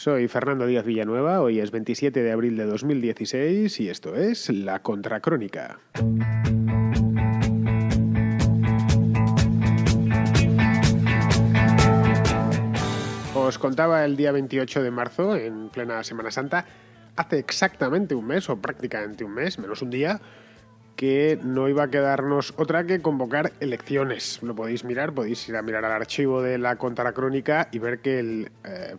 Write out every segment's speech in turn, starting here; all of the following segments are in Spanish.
Soy Fernando Díaz Villanueva, hoy es 27 de abril de 2016 y esto es La Contracrónica. Os contaba el día 28 de marzo, en plena Semana Santa, hace exactamente un mes, o prácticamente un mes, menos un día, que no iba a quedarnos otra que convocar elecciones. Lo podéis mirar, podéis ir a mirar al archivo de La Contracrónica y ver que el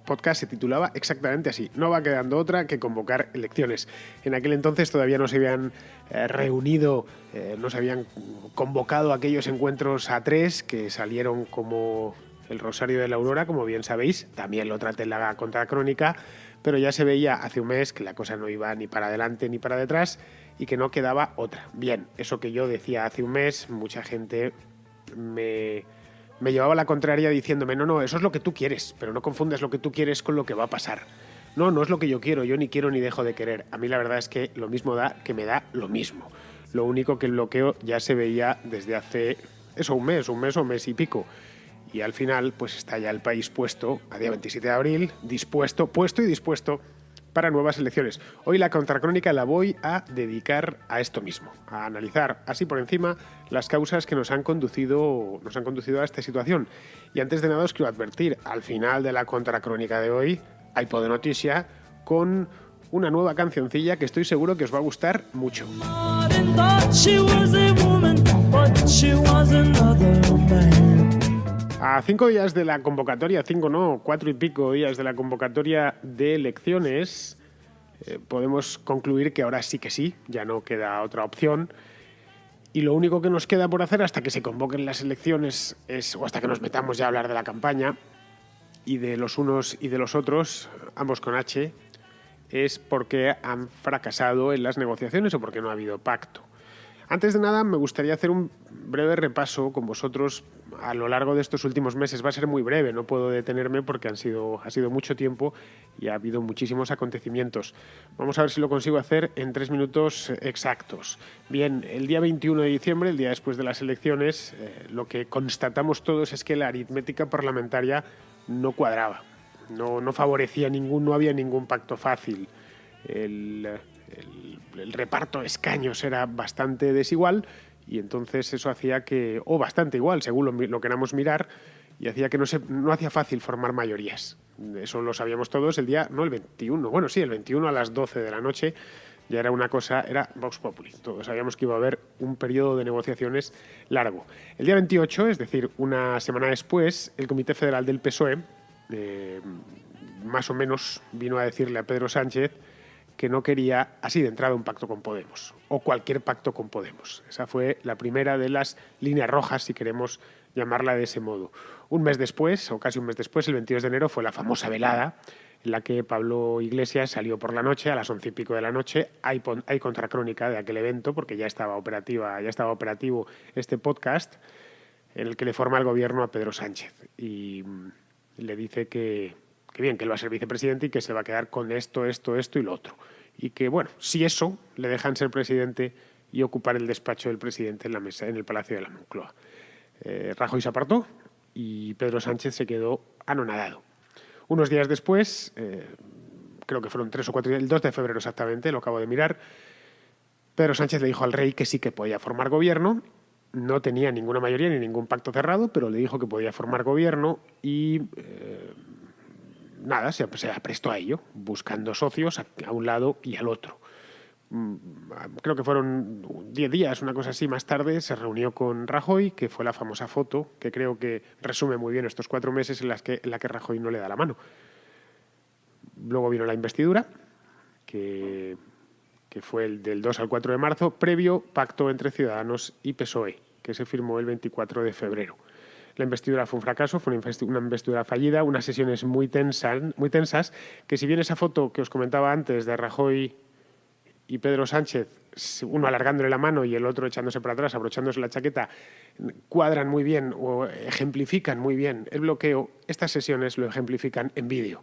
podcast se titulaba exactamente así. No va quedando otra que convocar elecciones. En aquel entonces todavía no se habían reunido, no se habían convocado aquellos encuentros A3 que salieron como el Rosario de la Aurora, como bien sabéis. También lo traté en La Contracrónica, pero ya se veía hace un mes que la cosa no iba ni para adelante ni para detrás y que no quedaba otra. Bien, eso que yo decía hace un mes, mucha gente me llevaba a la contraria diciéndome no, eso es lo que tú quieres, pero no confundas lo que tú quieres con lo que va a pasar. No es lo que yo ni quiero ni dejo de querer. A mí la verdad es que lo mismo da que me da lo mismo. Lo único que el bloqueo ya se veía desde hace un mes o mes y pico. Y al final, pues está ya el país puesto, a día 27 de abril, puesto y dispuesto para nuevas elecciones. Hoy la Contracrónica la voy a dedicar a esto mismo, a analizar así por encima las causas que nos han conducido a esta situación. Y antes de nada os quiero advertir, al final de la Contracrónica de hoy hay Podenoticia con una nueva cancioncilla que estoy seguro que os va a gustar mucho. A 5 días de la convocatoria, 4 y pico días de la convocatoria de elecciones, podemos concluir que ahora sí que sí, ya no queda otra opción. Y lo único que nos queda por hacer hasta que se convoquen las elecciones o hasta que nos metamos ya a hablar de la campaña y de los unos y de los otros, ambos con H, es porque han fracasado en las negociaciones o porque no ha habido pacto. Antes de nada, me gustaría hacer un breve repaso con vosotros a lo largo de estos últimos meses. Va a ser muy breve, no puedo detenerme porque ha sido mucho tiempo y ha habido muchísimos acontecimientos. Vamos a ver si lo consigo hacer en 3 minutos exactos. Bien, el día 21 de diciembre, el día después de las elecciones, lo que constatamos todos es que la aritmética parlamentaria no cuadraba, no favorecía no había ningún pacto fácil. El reparto de escaños era bastante desigual y entonces eso hacía que, o bastante igual, según lo queramos mirar, y hacía que no hacía fácil formar mayorías. Eso lo sabíamos todos el 21 a las 12 de la noche, ya era Vox Populi. Todos sabíamos que iba a haber un periodo de negociaciones largo. El día 28, es decir, una semana después, el Comité Federal del PSOE, más o menos vino a decirle a Pedro Sánchez que no quería así de entrada un pacto con Podemos o cualquier pacto con Podemos. Esa fue la primera de las líneas rojas, si queremos llamarla de ese modo. Un mes después, o casi un mes después, el 22 de enero, fue la famosa velada en la que Pablo Iglesias salió por la noche, a las 11 y pico de la noche. Hay contracrónica de aquel evento porque ya estaba operativo este podcast en el que le forma el gobierno a Pedro Sánchez y le dice que bien, que él va a ser vicepresidente y que se va a quedar con esto y lo otro. Y que, bueno, si eso le dejan ser presidente y ocupar el despacho del presidente en la mesa, en el Palacio de la Moncloa. Rajoy se apartó y Pedro Sánchez se quedó anonadado. Unos días después, creo que fueron 3 o 4 días, el 2 de febrero exactamente, lo acabo de mirar, Pedro Sánchez le dijo al rey que sí que podía formar gobierno. No tenía ninguna mayoría ni ningún pacto cerrado, pero le dijo que podía formar gobierno y se aprestó a ello, buscando socios a un lado y al otro. Creo que fueron 10 días, una cosa así, más tarde se reunió con Rajoy, que fue la famosa foto, que creo que resume muy bien estos 4 meses en la que Rajoy no le da la mano. Luego vino la investidura, que fue el del 2 al 4 de marzo, previo pacto entre Ciudadanos y PSOE, que se firmó el 24 de febrero. La investidura fue un fracaso, fue una investidura fallida, unas sesiones muy tensas, que si bien esa foto que os comentaba antes de Rajoy y Pedro Sánchez, uno alargándole la mano y el otro echándose para atrás, abrochándose la chaqueta, cuadran muy bien o ejemplifican muy bien el bloqueo, estas sesiones lo ejemplifican en vídeo.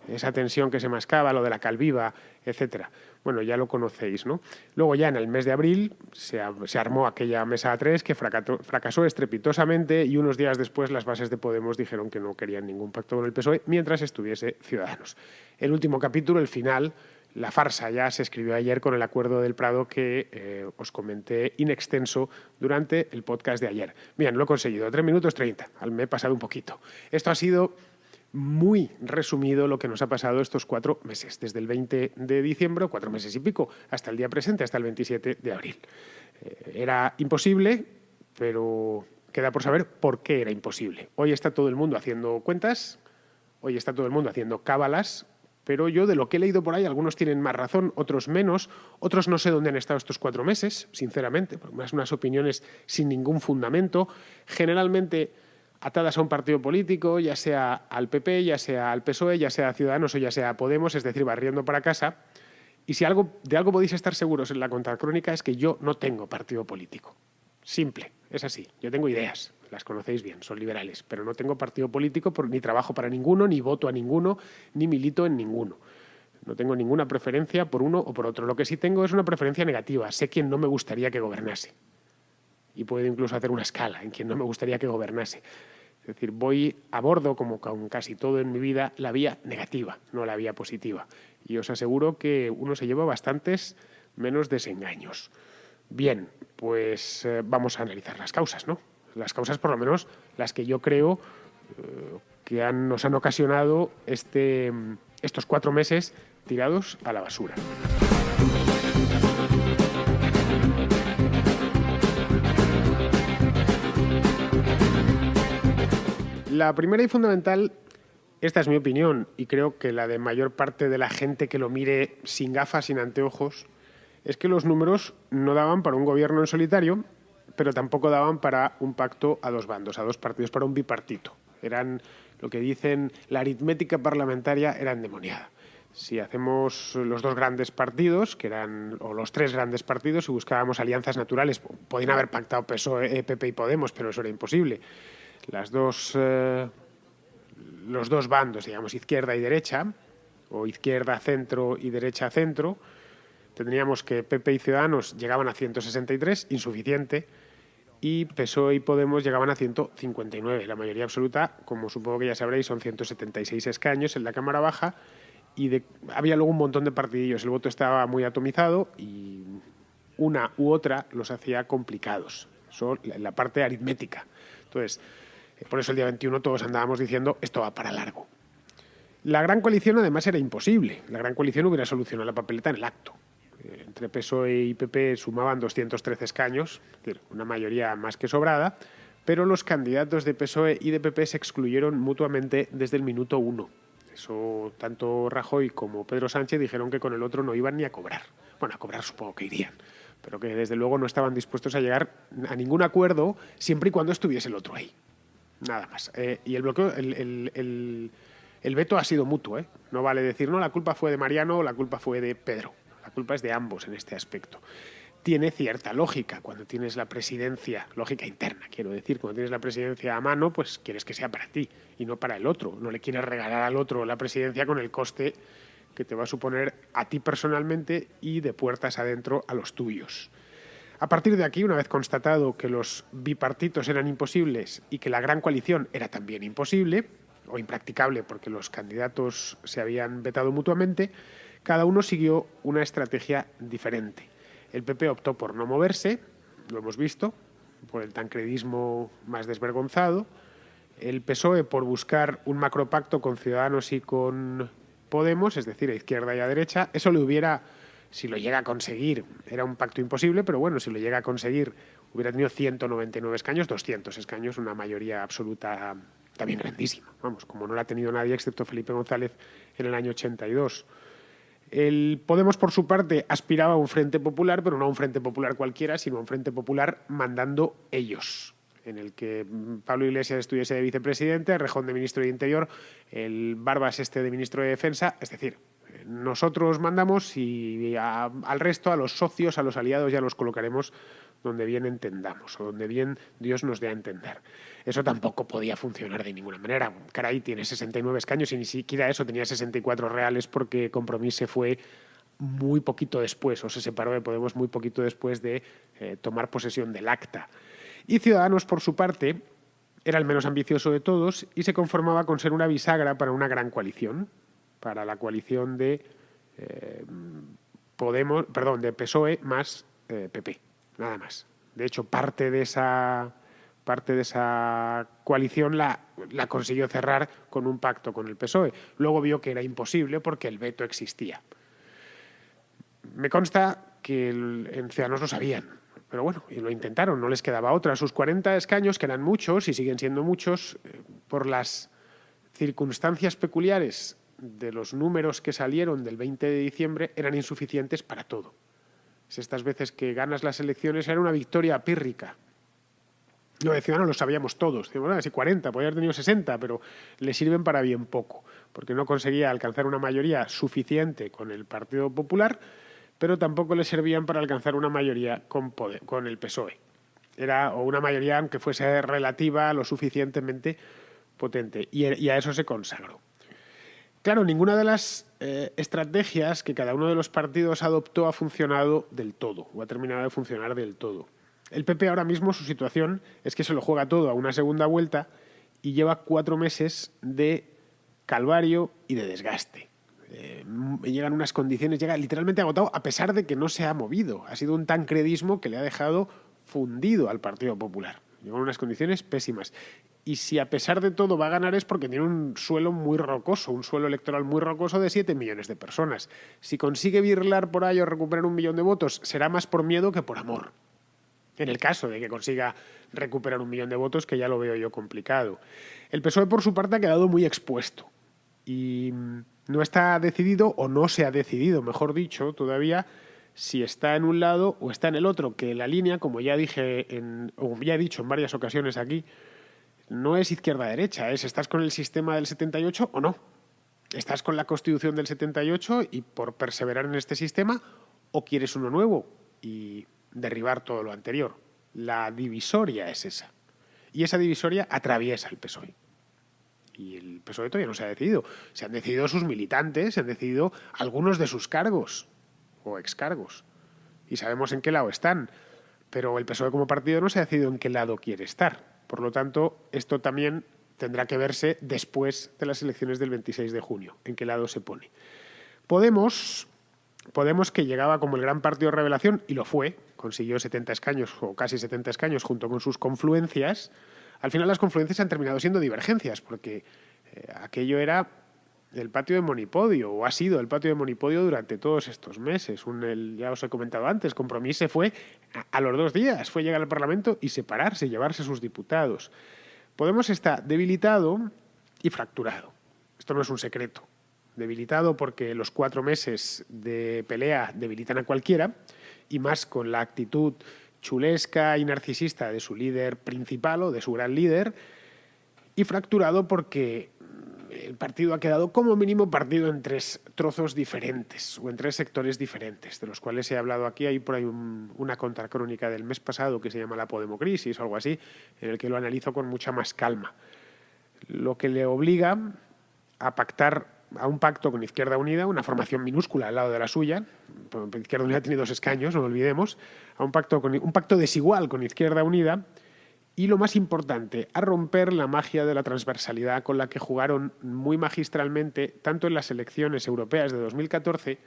esa tensión que se mascaba, lo de la Calviva, etcétera. Bueno, ya lo conocéis, ¿no? Luego ya en el mes de abril se armó aquella mesa A3 que fracasó estrepitosamente y unos días después las bases de Podemos dijeron que no querían ningún pacto con el PSOE mientras estuviese Ciudadanos. El último capítulo, el final, la farsa ya se escribió ayer con el acuerdo del Prado que os comenté in extenso durante el podcast de ayer. Bien, lo he conseguido, 3 minutos 30, me he pasado un poquito. Esto ha sido muy resumido lo que nos ha pasado estos 4 meses, desde el 20 de diciembre, 4 meses y pico, hasta el día presente, hasta el 27 de abril. Era imposible, pero queda por saber por qué era imposible. Hoy está todo el mundo haciendo cuentas, hoy está todo el mundo haciendo cábalas, pero yo de lo que he leído por ahí, algunos tienen más razón, otros menos, otros no sé dónde han estado estos 4 meses, sinceramente, porque más unas opiniones sin ningún fundamento, generalmente atadas a un partido político, ya sea al PP, ya sea al PSOE, ya sea a Ciudadanos o ya sea a Podemos, es decir, barriendo para casa. Y si de algo podéis estar seguros en la contracrónica es que yo no tengo partido político. Simple, es así. Yo tengo ideas, las conocéis bien, son liberales, pero no tengo partido político, ni trabajo para ninguno, ni voto a ninguno, ni milito en ninguno. No tengo ninguna preferencia por uno o por otro. Lo que sí tengo es una preferencia negativa. Sé quién no me gustaría que gobernase. Y puedo incluso hacer una escala en quien no me gustaría que gobernase. Es decir, voy a bordo, como con casi todo en mi vida, la vía negativa, no la vía positiva. Y os aseguro que uno se lleva bastantes menos desengaños. Bien, pues vamos a analizar las causas, ¿no? Las causas, por lo menos, las que yo creo que nos han ocasionado estos 4 meses tirados a la basura. La primera y fundamental, esta es mi opinión y creo que la de mayor parte de la gente que lo mire sin gafas, sin anteojos, es que los números no daban para un gobierno en solitario, pero tampoco daban para un pacto a 2 bandos, a 2 partidos, para un bipartito. Eran lo que dicen la aritmética parlamentaria era endemoniada. Si hacemos los 2 grandes partidos, o los 3 grandes partidos, y buscábamos alianzas naturales, podían haber pactado PSOE, PP y Podemos, pero eso era imposible. Los dos bandos, digamos, izquierda y derecha, o izquierda, centro y derecha, centro, tendríamos que PP y Ciudadanos llegaban a 163, insuficiente, y PSOE y Podemos llegaban a 159. La mayoría absoluta, como supongo que ya sabréis, son 176 escaños en la Cámara Baja, y había luego un montón de partidillos. El voto estaba muy atomizado y una u otra los hacía complicados. Eso la parte aritmética. Entonces, por eso el día 21 todos andábamos diciendo esto va para largo. La gran coalición además era imposible. La gran coalición hubiera solucionado la papeleta en el acto. Entre PSOE y PP sumaban 213 escaños, es decir, una mayoría más que sobrada, pero los candidatos de PSOE y de PP se excluyeron mutuamente desde el minuto 1. Eso tanto Rajoy como Pedro Sánchez dijeron que con el otro no iban ni a cobrar. Bueno, a cobrar supongo que irían, pero que desde luego no estaban dispuestos a llegar a ningún acuerdo siempre y cuando estuviese el otro ahí. Nada más. Y el bloqueo, el veto ha sido mutuo, ¿eh? No vale decir, no, la culpa fue de Mariano o la culpa fue de Pedro. La culpa es de ambos en este aspecto. Tiene cierta lógica cuando tienes la presidencia, lógica interna, quiero decir, cuando tienes la presidencia a mano, pues quieres que sea para ti y no para el otro. No le quieres regalar al otro la presidencia con el coste que te va a suponer a ti personalmente y de puertas adentro a los tuyos. A partir de aquí, una vez constatado que los bipartitos eran imposibles y que la gran coalición era también imposible, o impracticable porque los candidatos se habían vetado mutuamente, cada uno siguió una estrategia diferente. El PP optó por no moverse, lo hemos visto, por el tancredismo más desvergonzado. El PSOE por buscar un macropacto con Ciudadanos y con Podemos, es decir, a izquierda y a derecha. Eso le hubiera, si lo llega a conseguir, era un pacto imposible, pero bueno, si lo llega a conseguir, hubiera tenido 199 escaños, 200 escaños, una mayoría absoluta también grandísima. Vamos, como no la ha tenido nadie excepto Felipe González en el año 82. El Podemos, por su parte, aspiraba a un Frente Popular, pero no a un Frente Popular cualquiera, sino a un Frente Popular mandando ellos, en el que Pablo Iglesias estuviese de vicepresidente, Errejón de ministro de Interior, el Barbas de ministro de Defensa, es decir, nosotros mandamos y al resto, a los socios, a los aliados, ya los colocaremos donde bien entendamos o donde bien Dios nos dé a entender. Eso tampoco podía funcionar de ninguna manera. Caray, tiene 69 escaños y ni siquiera eso, tenía 64 reales porque Compromís se fue muy poquito después, o se separó de Podemos muy poquito después de tomar posesión del acta. Y Ciudadanos, por su parte, era el menos ambicioso de todos y se conformaba con ser una bisagra para una gran coalición, para la coalición de de PSOE más PP, nada más. De hecho, parte de esa coalición la consiguió cerrar con un pacto con el PSOE. Luego vio que era imposible porque el veto existía. Me consta que en Ciudadanos lo sabían, pero bueno, y lo intentaron, no les quedaba otra. Sus 40 escaños, que eran muchos y siguen siendo muchos, por las circunstancias peculiares de los números que salieron del 20 de diciembre, eran insuficientes para todo. Estas veces que ganas las elecciones era una victoria pírrica. Lo de Ciudadanos lo sabíamos todos. Bueno, si 40, podría haber tenido 60, pero le sirven para bien poco, porque no conseguía alcanzar una mayoría suficiente con el Partido Popular, pero tampoco le servían para alcanzar una mayoría con el PSOE. Era o una mayoría aunque fuese relativa lo suficientemente potente, y a eso se consagró. Claro, ninguna de las estrategias que cada uno de los partidos adoptó ha funcionado del todo, o ha terminado de funcionar del todo. El PP ahora mismo, su situación es que se lo juega todo a una segunda vuelta y lleva 4 meses de calvario y de desgaste. Llegan unas condiciones, llega literalmente agotado a pesar de que no se ha movido. Ha sido un tancredismo que le ha dejado fundido al Partido Popular. Llegan unas condiciones pésimas. Y si a pesar de todo va a ganar es porque tiene un suelo muy rocoso, un suelo electoral muy rocoso de 7 millones de personas. Si consigue birlar por ahí o recuperar 1 millón de votos, será más por miedo que por amor. En el caso de que consiga recuperar 1 millón de votos, que ya lo veo yo complicado. El PSOE, por su parte, ha quedado muy expuesto. Y no está decidido, o no se ha decidido, mejor dicho, todavía, si está en un lado o está en el otro, que la línea, como ya dije o ya he dicho en varias ocasiones aquí, no es izquierda-derecha, es ¿estás con el sistema del 78 o no? ¿Estás con la Constitución del 78 y por perseverar en este sistema o quieres uno nuevo y derribar todo lo anterior? La divisoria es esa. Y esa divisoria atraviesa el PSOE. Y el PSOE todavía no se ha decidido. Se han decidido sus militantes, se han decidido algunos de sus cargos o excargos. Y sabemos en qué lado están. Pero el PSOE como partido no se ha decidido en qué lado quiere estar. Por lo tanto, esto también tendrá que verse después de las elecciones del 26 de junio, en qué lado se pone. Podemos, que llegaba como el gran partido de revelación, y lo fue, consiguió 70 escaños o casi 70 escaños junto con sus confluencias. Al final las confluencias han terminado siendo divergencias, porque aquello era el patio de Monipodio, o ha sido el patio de Monipodio durante todos estos meses. Ya os he comentado antes, Compromís se fue a los 2 días, fue llegar al Parlamento y separarse, llevarse sus diputados. Podemos está debilitado y fracturado. Esto no es un secreto. Debilitado porque los 4 meses de pelea debilitan a cualquiera, y más con la actitud chulesca y narcisista de su líder principal o de su gran líder, y fracturado porque el partido ha quedado como mínimo partido en 3 trozos diferentes o en 3 sectores diferentes, de los cuales he hablado aquí. Hay por ahí una contracrónica del mes pasado que se llama La Podemocrisis o algo así, en el que lo analizo con mucha más calma. Lo que le obliga a pactar a un pacto con Izquierda Unida, una formación minúscula al lado de la suya. Izquierda Unida tiene 2 escaños, no lo olvidemos, a un pacto desigual con Izquierda Unida. Y lo más importante, a romper la magia de la transversalidad con la que jugaron muy magistralmente tanto en las elecciones europeas de 2014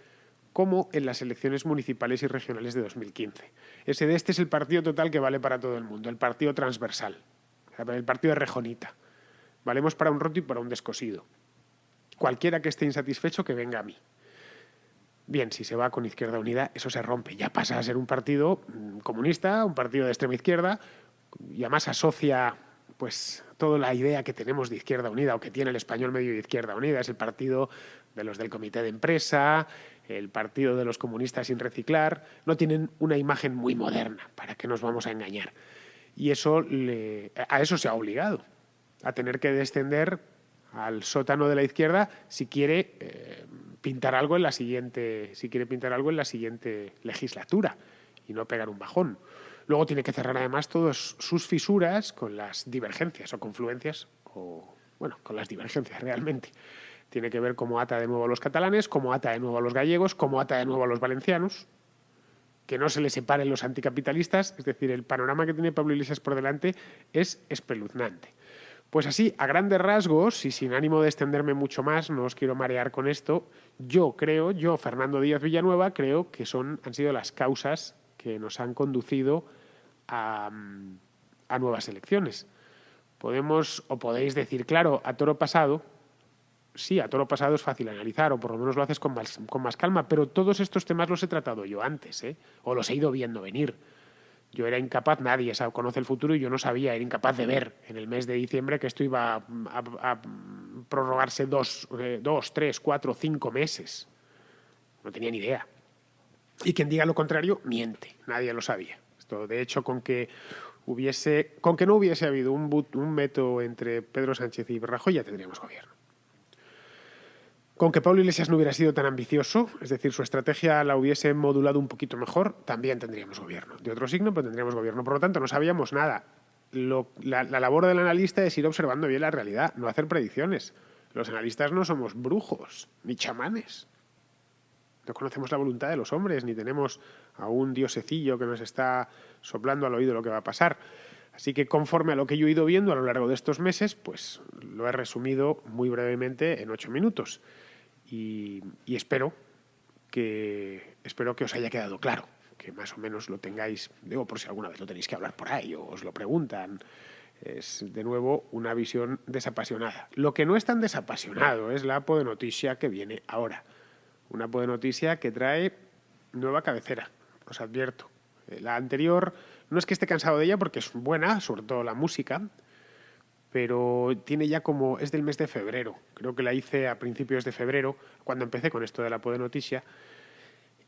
como en las elecciones municipales y regionales de 2015. Este es el partido total que vale para todo el mundo, el partido transversal, el partido de Rejonita. Valemos para un roto y para un descosido. Cualquiera que esté insatisfecho, que venga a mí. Bien, si se va con Izquierda Unida, eso se rompe. Ya pasa a ser un partido comunista, un partido de extrema izquierda, y además asocia pues toda la idea que tenemos de Izquierda Unida o que tiene el español medio de Izquierda Unida. Es el partido de los del comité de empresa, el partido de los comunistas sin reciclar. No tienen una imagen muy moderna, ¿para qué nos vamos a engañar? Y a eso se ha obligado, a tener que descender al sótano de la izquierda si quiere pintar algo en la siguiente legislatura y no pegar un bajón. Luego tiene que cerrar además todas sus fisuras con las divergencias o confluencias, con las divergencias realmente. Tiene que ver cómo ata de nuevo a los catalanes, cómo ata de nuevo a los gallegos, cómo ata de nuevo a los valencianos, que no se le separen los anticapitalistas. Es decir, el panorama que tiene Pablo Iglesias por delante es espeluznante. Pues así, a grandes rasgos, y sin ánimo de extenderme mucho más, no os quiero marear con esto, yo, Fernando Díaz Villanueva, creo que han sido las causas que nos han conducido a nuevas elecciones. Podéis decir, claro, a toro pasado. Sí, a toro pasado es fácil analizar, o por lo menos lo haces con más calma, pero todos estos temas los he tratado yo antes, o los he ido viendo venir. Yo era incapaz, nadie conoce el futuro y yo no sabía, era incapaz de ver en el mes de diciembre que esto iba a prorrogarse 2, 3, 4, 5 meses. No tenía ni idea. Y quien diga lo contrario, miente, nadie lo sabía. Esto, de hecho, con que no hubiese habido un veto entre Pedro Sánchez y Rajoy, ya tendríamos gobierno. Con que Pablo Iglesias no hubiera sido tan ambicioso, es decir, su estrategia la hubiese modulado un poquito mejor, también tendríamos gobierno. De otro signo, pero tendríamos gobierno. Por lo tanto, no sabíamos nada. La labor del analista es ir observando bien la realidad, no hacer predicciones. Los analistas no somos brujos, ni chamanes. No conocemos la voluntad de los hombres, ni tenemos a un diosecillo que nos está soplando al oído lo que va a pasar. Así que conforme a lo que yo he ido viendo a lo largo de estos meses, pues lo he resumido muy brevemente en 8 minutos. Y espero que os haya quedado claro, que más o menos lo tengáis, digo, por si alguna vez lo tenéis que hablar por ahí o os lo preguntan. Es, de nuevo, una visión desapasionada. Lo que no es tan desapasionado es la APO de noticia que viene ahora. Una APO de noticia que trae nueva cabecera, os advierto. La anterior no es que esté cansado de ella porque es buena, sobre todo la música, pero tiene ya es del mes de febrero. Creo que la hice a principios de febrero, cuando empecé con esto de la APO de noticia,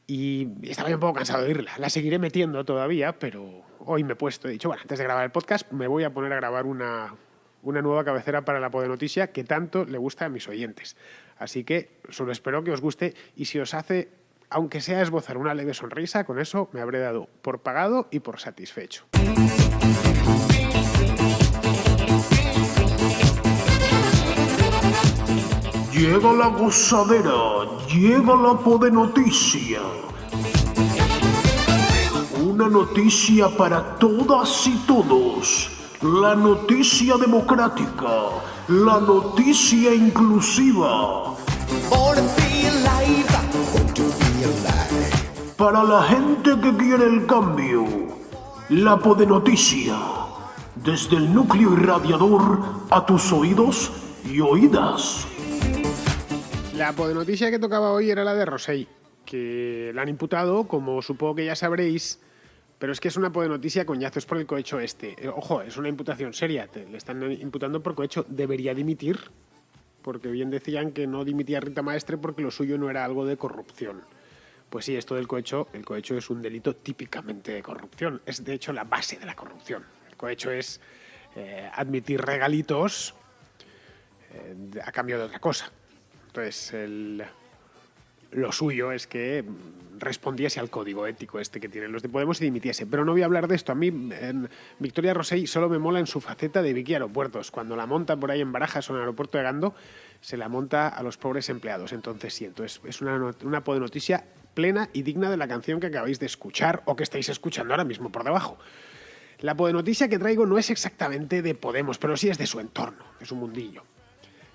y estaba ya un poco cansado de oírla. La seguiré metiendo todavía, pero hoy me he puesto, he dicho, bueno, antes de grabar el podcast me voy a poner a grabar una nueva cabecera para la APO de noticia que tanto le gusta a mis oyentes. Así que solo espero que os guste, y si os hace, aunque sea esbozar una leve sonrisa, con eso me habré dado por pagado y por satisfecho. Llega la gozadera, llega la APO de noticia. Una noticia para todas y todos. La noticia democrática, la noticia inclusiva. Para la gente que quiere el cambio, la APO de noticia. Desde el núcleo irradiador a tus oídos y oídas. La APO de noticia que tocaba hoy era la de Rosell, que la han imputado, como supongo que ya sabréis, pero es que es una APO de noticia coñazo, es por el cohecho este. Ojo, es una imputación seria, le están imputando por cohecho. Debería dimitir, porque bien decían que no dimitía Rita Maestre porque lo suyo no era algo de corrupción. Pues sí, esto del cohecho, el cohecho es un delito típicamente de corrupción, es de hecho la base de la corrupción. El cohecho es admitir regalitos a cambio de otra cosa. Entonces, lo suyo es que respondiese al código ético este que tienen los de Podemos y dimitiese. Pero no voy a hablar de esto. A mí, Victoria Rosell solo me mola en su faceta de Vicky Aeropuertos. Cuando la monta por ahí en Barajas o en el aeropuerto de Gando, se la monta a los pobres empleados. Entonces, sí, es una APO de noticia plena y digna de la canción que acabáis de escuchar o que estáis escuchando ahora mismo por debajo. La APO de noticia que traigo no es exactamente de Podemos, pero sí es de su entorno, de su mundillo.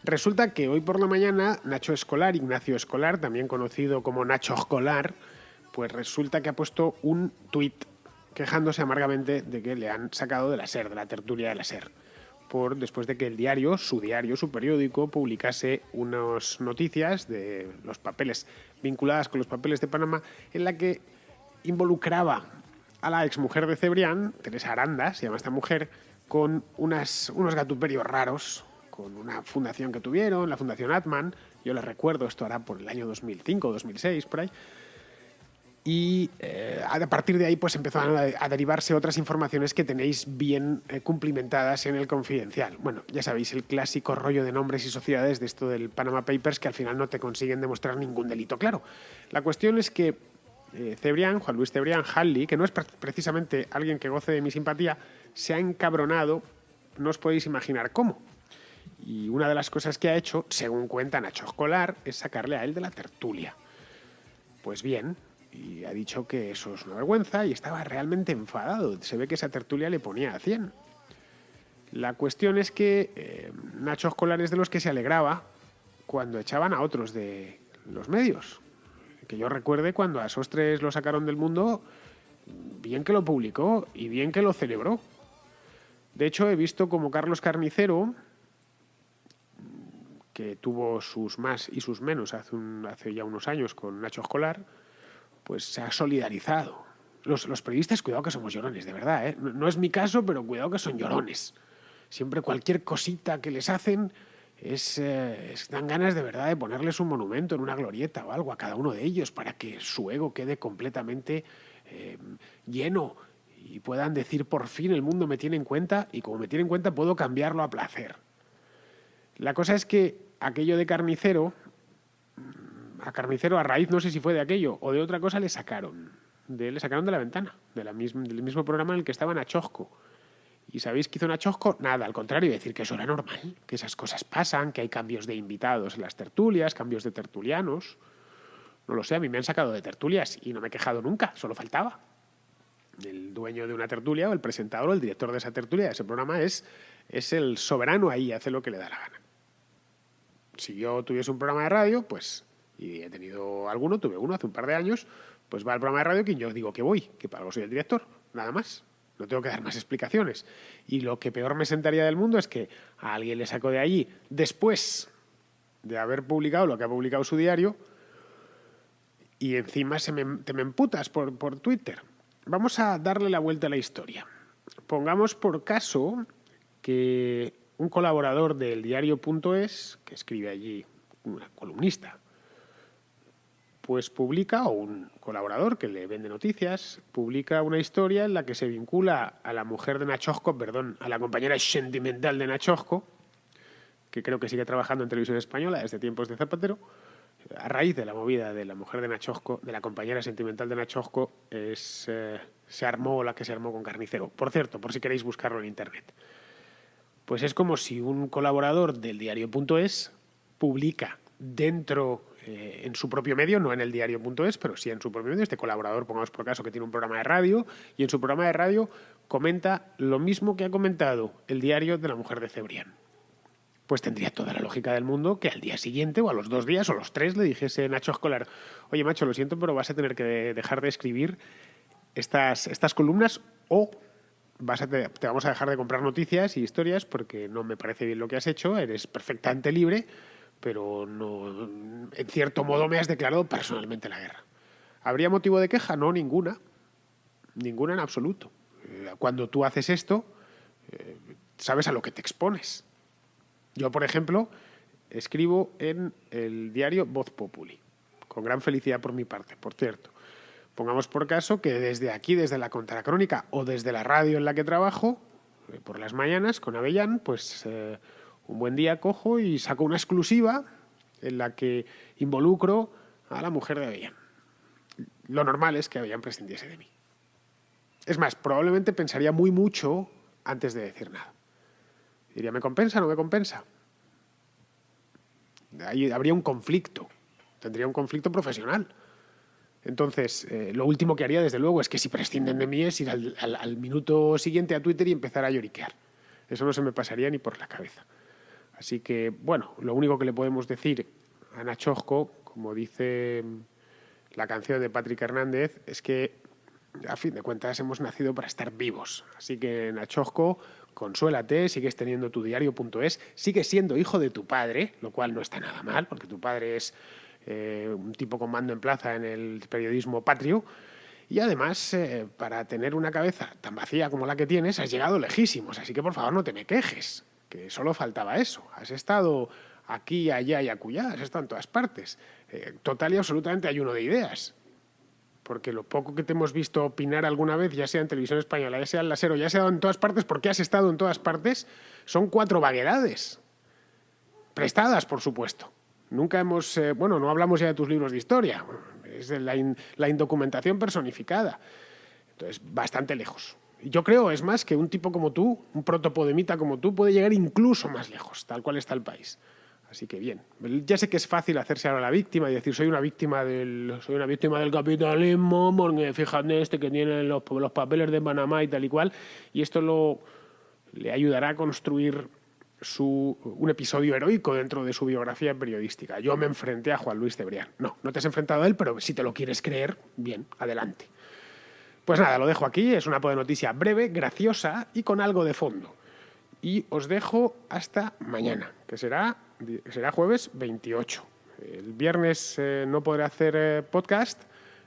Resulta que hoy por la mañana Ignacio Escolar, también conocido como Nacho Escolar, pues resulta que ha puesto un tuit quejándose amargamente de que le han sacado de la SER, de la tertulia de la SER, después de que el diario, su periódico, publicase unas noticias de los papeles vinculadas con los papeles de Panamá, en la que involucraba a la exmujer de Cebrián, Teresa Aranda, se llama esta mujer, con unos gatuperios raros, con una fundación que tuvieron, la Fundación Atman. Yo les recuerdo, esto hará por el año 2005 o 2006, por ahí. Y a partir de ahí pues empezaron a derivarse otras informaciones que tenéis bien cumplimentadas en el Confidencial. Bueno, ya sabéis, el clásico rollo de nombres y sociedades de esto del Panama Papers, que al final no te consiguen demostrar ningún delito claro. La cuestión es que Cebrián, Juan Luis Cebrián, Halli, que no es precisamente alguien que goce de mi simpatía, se ha encabronado, no os podéis imaginar cómo. Y una de las cosas que ha hecho, según cuenta Nacho Escolar, es sacarle a él de la tertulia. Pues bien, y ha dicho que eso es una vergüenza y estaba realmente enfadado. Se ve que esa tertulia le ponía a 100. La cuestión es que Nacho Escolar es de los que se alegraba cuando echaban a otros de los medios. Que yo recuerde cuando a esos tres lo sacaron del mundo, bien que lo publicó y bien que lo celebró. De hecho, he visto como Carlos Carnicero, que tuvo sus más y sus menos hace ya unos años con Nacho Escolar, pues se ha solidarizado. Los periodistas, cuidado que somos llorones, de verdad, ¿eh? No es mi caso, pero cuidado que son llorones. Siempre cualquier cosita que les hacen dan ganas de verdad de ponerles un monumento en una glorieta o algo a cada uno de ellos para que su ego quede completamente lleno y puedan decir por fin el mundo me tiene en cuenta y como me tiene en cuenta puedo cambiarlo a placer. La cosa es que aquello de Carnicero, a Carnicero a raíz no sé si fue de aquello o de otra cosa le sacaron de la ventana, del mismo programa en el que estaba Nachosco. ¿Y sabéis qué hizo Nachosco? Nada, al contrario, decir que eso era normal, que esas cosas pasan, que hay cambios de invitados en las tertulias, cambios de tertulianos. No lo sé, a mí me han sacado de tertulias y no me he quejado nunca, solo faltaba. El dueño de una tertulia o el presentador o el director de esa tertulia, de ese programa, es el soberano ahí, hace lo que le da la gana. Si yo tuviese un programa de radio, pues, y he tenido alguno, tuve uno hace un par de años, pues va al programa de radio que yo digo que voy, que para algo soy el director, nada más. No tengo que dar más explicaciones. Y lo que peor me sentaría del mundo es que a alguien le saco de allí después de haber publicado lo que ha publicado su diario y encima te me emputas por Twitter. Vamos a darle la vuelta a la historia. Pongamos por caso que un colaborador del diario.es, que escribe allí, una columnista, pues publica, o un colaborador que le vende noticias, publica una historia en la que se vincula a la mujer de Nachosco, a la compañera sentimental de Nachosco, que creo que sigue trabajando en Televisión Española desde tiempos de Zapatero. A raíz de la movida de la mujer de Nachosco, de la compañera sentimental de Nachosco, se armó la que se armó con Carnicero. Por cierto, por si queréis buscarlo en internet. Pues es como si un colaborador del diario.es publica dentro, en su propio medio, no en el diario.es, pero sí en su propio medio. Este colaborador, pongamos por caso que tiene un programa de radio, y en su programa de radio comenta lo mismo que ha comentado el diario de la mujer de Cebrián. Pues tendría toda la lógica del mundo que al día siguiente, o a los 2 días, o los 3, le dijese Nacho Escolar: oye, macho, lo siento, pero vas a tener que dejar de escribir estas columnas o te vamos a dejar de comprar noticias y historias porque no me parece bien lo que has hecho, eres perfectamente libre, pero no, en cierto modo me has declarado personalmente la guerra. ¿Habría motivo de queja? No, ninguna. Ninguna en absoluto. Cuando tú haces esto, sabes a lo que te expones. Yo, por ejemplo, escribo en el diario Voz Populi, con gran felicidad por mi parte, por cierto. Pongamos por caso que desde aquí, desde la Contracrónica o desde la radio en la que trabajo, por las mañanas con Avellán, pues un buen día cojo y saco una exclusiva en la que involucro a la mujer de Avellán. Lo normal es que Avellán prescindiese de mí. Es más, probablemente pensaría muy mucho antes de decir nada. Diría, ¿me compensa o no me compensa? Ahí habría un conflicto. Tendría un conflicto profesional. Entonces, lo último que haría, desde luego, es que si prescinden de mí es ir al minuto siguiente a Twitter y empezar a lloriquear. Eso no se me pasaría ni por la cabeza. Así que, bueno, lo único que le podemos decir a Nachosco, como dice la canción de Patrick Hernández, es que, a fin de cuentas, hemos nacido para estar vivos. Así que, Nachosco, consuélate, sigues teniendo tu diario.es, sigues siendo hijo de tu padre, lo cual no está nada mal, porque tu padre es un tipo con mando en plaza en el periodismo patrio, y además, para tener una cabeza tan vacía como la que tienes, has llegado lejísimos, así que por favor no te me quejes, que solo faltaba eso. Has estado aquí, allá y acullá, has estado en todas partes, total y absolutamente ayuno de ideas, porque lo poco que te hemos visto opinar alguna vez, ya sea en Televisión Española, ya sea en La SER, ya sea en todas partes, porque has estado en todas partes, son 4 vaguedades, prestadas, por supuesto. Nunca hemos... no hablamos ya de tus libros de historia. es la indocumentación personificada. Entonces, bastante lejos. Y yo creo, es más, que un tipo como tú, un protopodemita como tú, puede llegar incluso más lejos, tal cual está el país. Así que bien. Ya sé que es fácil hacerse ahora la víctima y decir soy una víctima del capitalismo, porque fíjate que tiene los papeles de Panamá y tal y cual, y esto le ayudará a construir un episodio heroico dentro de su biografía periodística. Yo me enfrenté a Juan Luis Cebrián. No te has enfrentado a él, pero si te lo quieres creer, bien, adelante. Pues nada, lo dejo aquí. Es una noticia breve, graciosa y con algo de fondo. Y os dejo hasta mañana, que será jueves 28. El viernes no podré hacer podcast,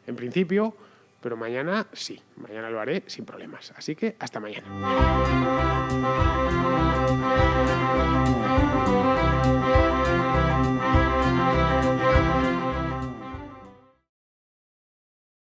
en principio, pero mañana sí. Mañana lo haré sin problemas. Así que hasta mañana.